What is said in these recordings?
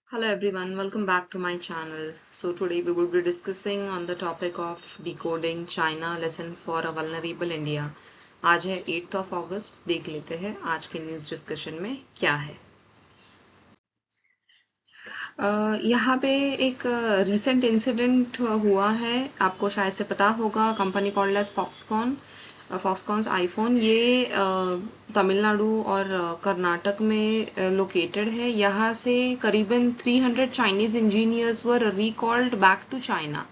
Hello everyone, welcome back to my channel. So today we will be discussing on the topic of decoding China lesson for a vulnerable India. आज है 8th of August, देख लेते हैं आज के news discussion में क्या है। यहाँ पे एक रिसेंट इंसिडेंट हुआ है, आपको शायद से पता होगा। Company called as Foxconn, फॉक्सकॉन्स iPhone, ये तमिलनाडु और कर्नाटक में लोकेटेड है। यहाँ से करीबन 300 Chinese engineers were recalled back to China.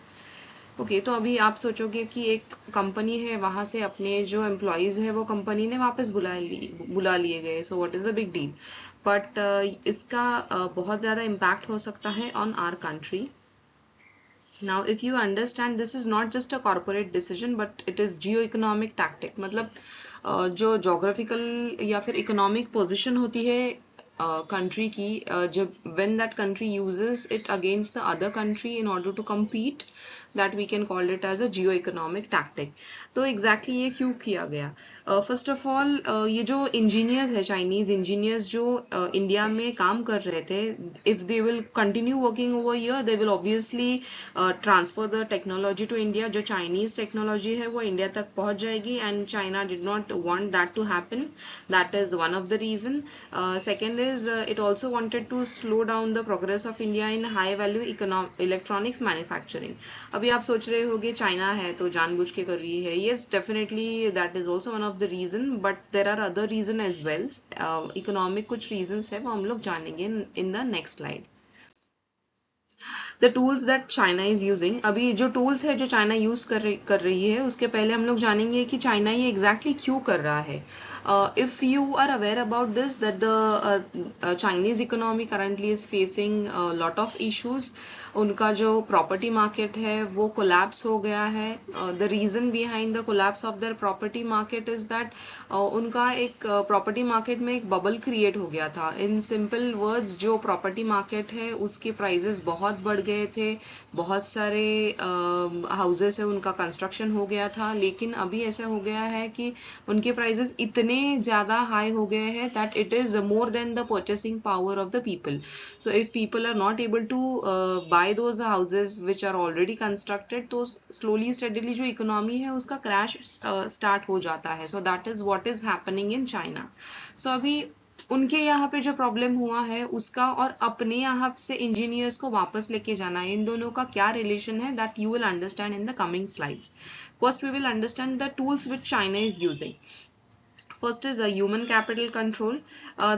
Okay, तो अभी आप सोचोगे कि एक कंपनी है, वहां से अपने जो एम्प्लॉयज है वो कंपनी ने वापस बुला लिए गए, so what is a big deal. But इसका बहुत ज़्यादा इम्पैक्ट हो सकता है on our country. Now if you understand, this is not just a corporate decision but it is Jio economic tactic. मतलब जो जोग्राफिकल या फिर इकोनॉमिक पोजिशन होती है कंट्री की, जब when that country uses it against the other country in order to compete, that we can call it as a geo economic tactic. तो exactly ये क्यों किया गया? फर्स्ट ऑफ ऑल, ये जो इंजीनियर्स है, चाइनीज इंजीनियर्स जो इंडिया में काम कर रहे थे, if they will continue working over here, they will obviously transfer the technology to India. जो चाइनीज टेक्नोलॉजी है वो इंडिया तक पहुंच जाएगी and China did not want that to happen. That is one of the reason. Second is it also wanted to slow down the progress of India in high value electronics manufacturing. अभी आप सोच रहे होगे China है तो जानबूझ के कर रही है। Yes, definitely that is also one of the reason, but there are other reason as well. Economic कुछ रीजंस है वो हम लोग जानेंगे in the next slide. The tools that China is using, अभी जो टूल्स है जो चाइना यूज कर रही है, उसके पहले हम लोग जानेंगे कि चाइना ये एग्जैक्टली क्यों कर रहा है। If you are aware about this, that the Chinese economy currently is facing lot of issues. उनका जो प्रॉपर्टी मार्केट है वो कोलैप्स हो गया है। The reason behind the collapse of their property market is that उनका एक प्रॉपर्टी मार्केट में एक बबल क्रिएट हो गया था। इन सिंपल वर्ड्स, जो प्रॉपर्टी मार्केट है उसके प्राइजेस बहुत बढ़ गए थे। बहुत सारे हाउसेस है उनका कंस्ट्रक्शन हो गया था, लेकिन अभी ऐसा हो गया है कि उनके प्राइजेस इतने ज़्यादा हाई हो गए हैं that it is more than the purchasing power of the people. So if people are not able to buy those houses which are already constructed, तो स्लोली स्टेडली जो इकोनॉमी है उसका क्रैश स्टार्ट हो जाता है। So that is what is happening in China. So अभी उनके यहाँ पे जो प्रॉब्लम हुआ है उसका और अपने यहाँ से इंजीनियर्स को वापस लेके जाना है, इन दोनों का क्या रिलेशन है, that you will understand in the coming slides. First we will understand the tools which China is using. First is a human capital control.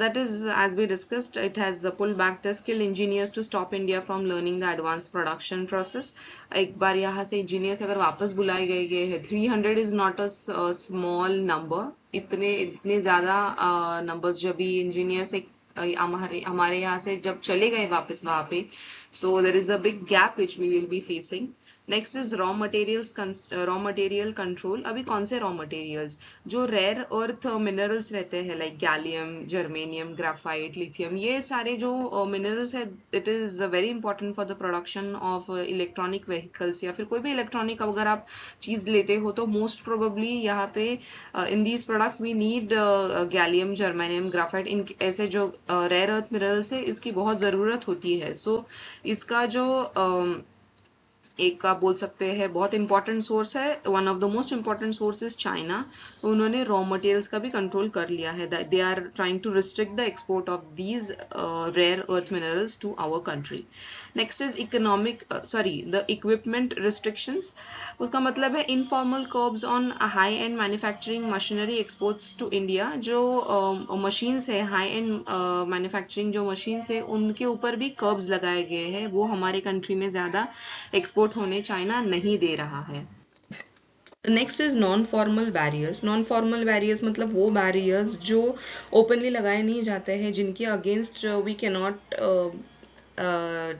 That is, as we discussed, it has pulled back the skilled engineers to stop India from learning the advanced production process. एक बार यहाँ से engineers अगर वापस बुलाए गए हैं, 300 is not a small number. इतने इतने ज़्यादा नंबर्स जब भी इंजीनियर्स एक हमारे हमारे यहाँ से जब चले गए वापस वहाँ पे, so there is a big gap which we will be facing. Next is raw material control. अभी कौन से रॉ मटेरियल्स? जो रेयर अर्थ मिनरल्स रहते हैं, like gallium, germanium, graphite, lithium, ये सारे जो मिनरल्स है, it is very important for the production of electronic vehicles या फिर कोई भी इलेक्ट्रॉनिक अगर आप चीज लेते हो तो मोस्ट प्रोबेबली यहाँ पे in these products we need gallium, germanium, graphite. इन ऐसे जो रेयर अर्थ मिनरल्स है इसकी बहुत ज़रूरत होती है। सो इसका जो एक आप बोल सकते हैं बहुत इंपॉर्टेंट सोर्स है, one of the most important source is China. तो उन्होंने रॉ मटेरियल्स का भी कंट्रोल कर लिया है। They are trying to restrict the export of these rare earth minerals to our country. Next is economic the equipment restrictions. उसका मतलब है informal curbs on high end manufacturing machinery exports to India. जो machines है, high end manufacturing जो machines है, उनके ऊपर भी कर्ब्स लगाए गए हैं, वो हमारे कंट्री में ज़्यादा एक्सपोर्ट होने चाइना नहीं दे रहा है। Next is non formal barriers. Non formal barriers मतलब वो बैरियर्स जो ओपनली लगाए नहीं जाते हैं, जिनके against we can not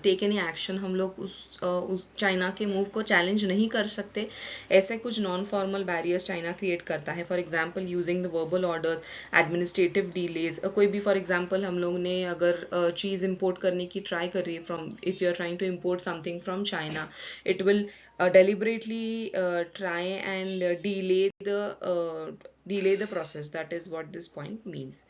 take any action. हम लोग उस चाइना के मूव को चैलेंज नहीं कर सकते। ऐसे कुछ non formal barriers China create करता है। For example using the verbal orders, administrative delays. कोई भी फॉर एग्जांपल हम लोग ने अगर चीज़ इंपोर्ट करने की ट्राई कर रही है from, if you are trying to import something from China, it will deliberately try and delay the process. That is what this point means.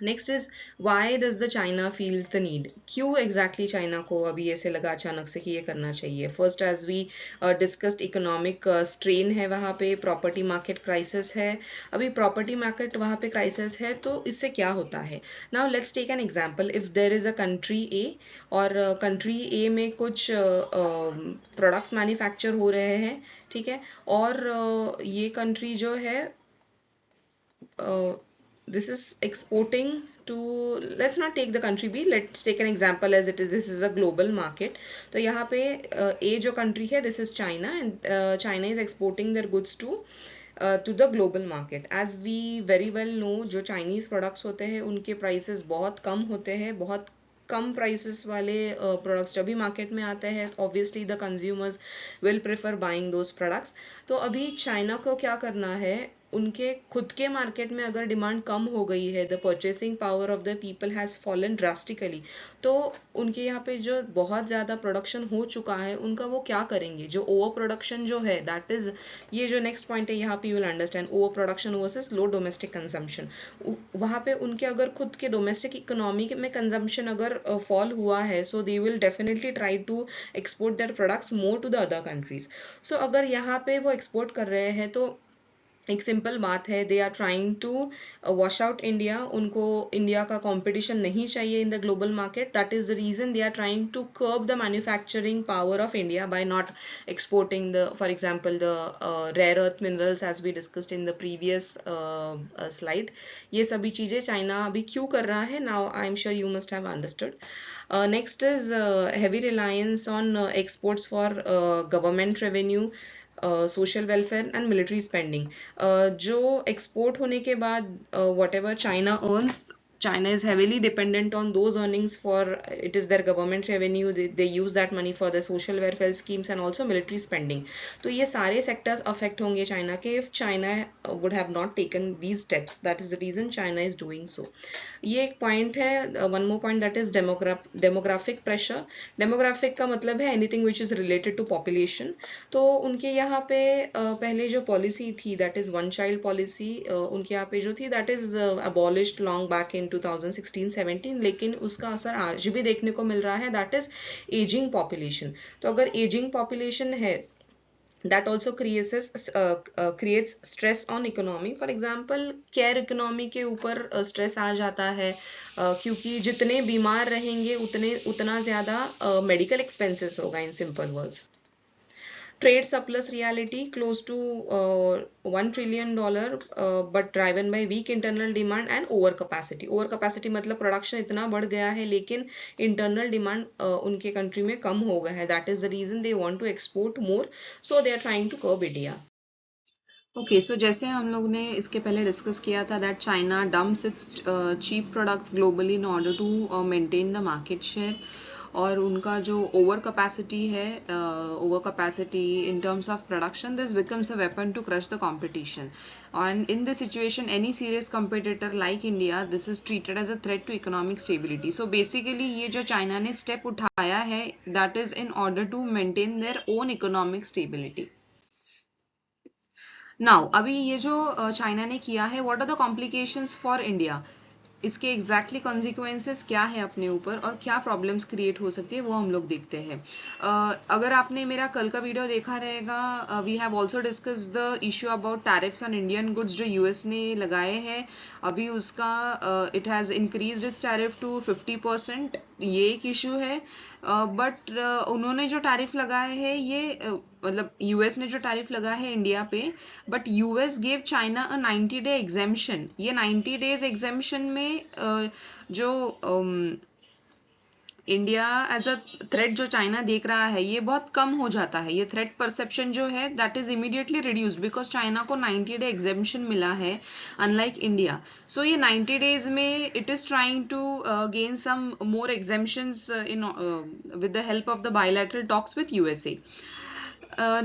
Next is why does the China feels the need, क्यों exactly China को अभी ऐसे लगा अचानक से कि ये करना चाहिए. First as we discussed economic strain है वहाँ पे, प्रॉपर्टी मार्केट क्राइसिस है. अभी प्रॉपर्टी मार्केट वहाँ पे क्राइसिस है तो इससे क्या होता है. Now let's take an example. If there is a country A और कंट्री ए में कुछ प्रोडक्ट्स मैन्युफैक्चर हो रहे हैं, ठीक है, और ये कंट्री जो है this is exporting to, let's not take the country B, let's take an example as it is, this is a global market. तो यहाँ पे A जो country है, this is China, and China is exporting their goods to the global market. As we very well know, जो Chinese products होते हैं उनके prices बहुत कम होते हैं, बहुत कम प्राइसेस वाले प्रोडक्ट्स जब भी मार्केट में आते हैं obviously the consumers will prefer buying those products. तो अभी चाइना को क्या करना है, उनके खुद के मार्केट में अगर डिमांड कम हो गई है, the purchasing power of the people has fallen drastically, तो उनके यहाँ पे जो बहुत ज़्यादा प्रोडक्शन हो चुका है उनका वो क्या करेंगे. जो ओवर प्रोडक्शन जो है, दैट इज़, ये जो नेक्स्ट पॉइंट है यहाँ पे you will understand, over production versus low domestic consumption. वहाँ पे उनके अगर खुद के डोमेस्टिक इकोनॉमी में कंजम्पशन अगर फॉल हुआ है, so they will definitely try to export their products more to the other countries. So अगर यहाँ पे वो एक्सपोर्ट कर रहे हैं तो एक सिंपल बात है, they are trying to wash out India. उनको इंडिया का कंपटीशन नहीं चाहिए in the global market. That is the reason they are trying to curb the manufacturing power of India by not exporting the, for example the rare earth minerals as we discussed in the previous slide. ये सभी चीज़ें China अभी क्यों कर रहा है, now I am sure you must have understood. Next is heavy reliance on exports for government revenue, social welfare and military spending. जो export होने के बाद what ever China earns, China is heavily dependent on those earnings for, it is their government revenue, they use that money for the social welfare schemes and also military spending. तो ये सारे sectors affect होंगे China के if China would have not taken these steps. That is the reason China is doing so. ये एक point है. One more point, that is demographic pressure. Demographic का मतलब है anything which is related to population. तो उनके यहाँ पे पहले जो पॉलिसी थी, that is one child policy, उनके यहाँ पे जो थी that is abolished long back in 2016-17, लेकिन उसका असर आज भी देखने को मिल रहा है, दैट इज एजिंग पॉपुलेशन. तो अगर एजिंग पॉपुलेशन है, that also creates stress on economy. For example, care economy के ऊपर स्ट्रेस आ जाता है, क्योंकि जितने बीमार रहेंगे उतना ज़्यादा मेडिकल एक्सपेंसेस होगा, in simple words. Trade surplus reality close to $1 trillion, but driven by weak internal demand and overcapacity. Overcapacity मतलब प्रोडक्शन इतना बढ़ गया है लेकिन इंटरनल डिमांड उनके कंट्री में कम हो गया है. That is the reason they want to export more, so they are trying to curb India. Okay, so जैसे हम लोग ने इसके पहले डिस्कस किया था that China dumps its cheap products globally in order to maintain the market share. और उनका जो ओवर कैपेसिटी है, over capacity in terms of production, this becomes a weapon to crush the competition. And in this situation any serious competitor like India, this is treated as a threat to economic stability. So basically ये जो China ने step उठाया है, that is in order to maintain their own economic stability. Now अभी ये जो China ने किया है, what are the complications for India, इसके एग्जैक्टली कॉन्सिक्वेंसेस क्या है अपने ऊपर और क्या प्रॉब्लम्स क्रिएट हो सकती है वो हम लोग देखते हैं. अगर आपने मेरा कल का वीडियो देखा रहेगा, we have also discuss the issue about tariffs on Indian goods जो यूएस ने लगाए हैं. अभी उसका it has increase its tariff to 50%. ये एक इशू है. बट उन्होंने जो टैरिफ लगाए हैं ये मतलब यूएस ने जो टैरिफ लगाया है इंडिया पे, but US gave China a 90-day exemption. ये 90 days एग्जेम्पशन में जो इंडिया एज अ थ्रेट जो चाइना देख रहा है ये बहुत कम हो जाता है. ये थ्रेट परसेप्शन जो है that is immediately reduced because China को 90-day एग्जेम्पशन मिला है अनलाइक इंडिया. सो ये 90 days में it is trying to gain some more exemptions in with the help of the bilateral talks with USA.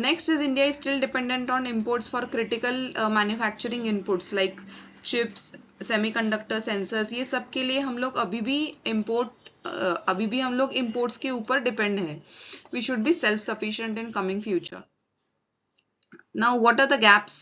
Next is India is still dependent on imports for critical manufacturing inputs like chips, semiconductor, sensors. ये सब के लिए हम लोग अभी भी हम लोग imports के ऊपर depend हैं. We should be self-sufficient in coming future. Now, what are the gaps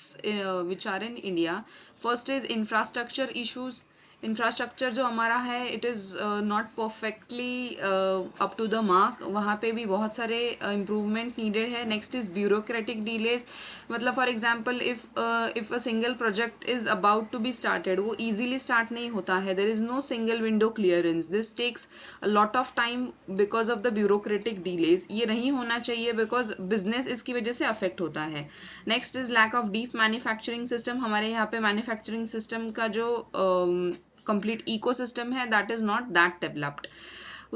which are in India? First is infrastructure issues. Infrastructure जो हमारा है it is not perfectly up to the mark, वहाँ पे भी बहुत सारे इम्प्रूवमेंट नीडेड है. Next is bureaucratic delays. मतलब for example if a single project is about to be started, वो इजीली स्टार्ट नहीं होता है. There is no single window clearance. This takes a lot of time because of the bureaucratic delays. ये नहीं होना चाहिए because business इसकी वजह से अफेक्ट होता है. Next is lack of deep manufacturing system. हमारे यहाँ पे मैन्युफैक्चरिंग सिस्टम का जो complete ecosystem है that is not that developed.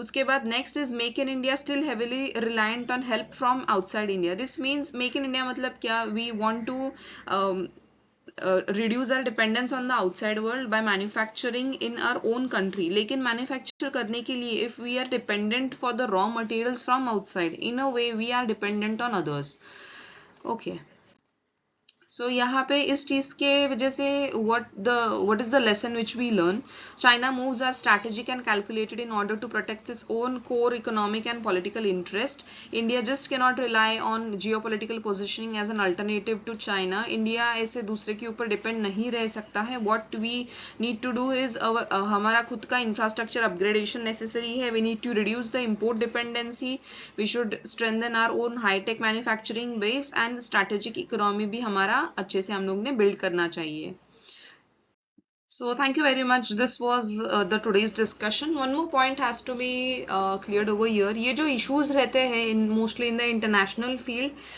उसके बाद next is make in India still heavily reliant on help from outside India. This means make in India मतलब क्या, we want to reduce our dependence on the outside world by manufacturing in our own country. लेकिन manufacture करने के लिए if we are dependent for the raw materials from outside, in a way we are dependent on others. Okay. So यहाँ पे इस चीज के वजह से what is the lesson which we learn? China moves are strategic and calculated in order to protect its own core economic and political interest. India just cannot rely on geopolitical positioning as an alternative to China. India ऐसे दूसरे के ऊपर depend नहीं रह सकता है. What we need to do is हमारा खुद का इंफ्रास्ट्रक्चर अपग्रेडेशन नेसेसरी है. We need to reduce the import dependency. We should strengthen our own high-tech manufacturing base and strategic economy भी हमारा अच्छे से हम लोग ने बिल्ड करना चाहिए. So thank you very much. This was the today's discussion. One more point has to be cleared over here. ये जो issues रहते हैं mostly in the international field,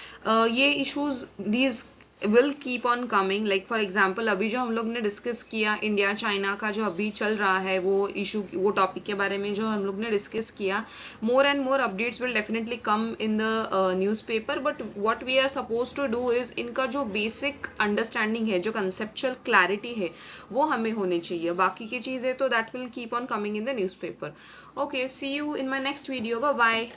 ये issues these will keep on coming. Like for example अभी जो हम लोग ने डिस्कस किया इंडिया चाइना का जो अभी चल रहा है वो इशू, वो टॉपिक के बारे में जो हम लोग ने डिस्कस किया, more and more updates will definitely come in the newspaper. But what we are suppose to do is इनका जो बेसिक अंडरस्टैंडिंग है, जो कंसेप्चुअल क्लैरिटी है, वो हमें होनी चाहिए. बाकी की चीज़ें तो that will keep on coming in the newspaper. Okay, see you in my next video. Bye bye.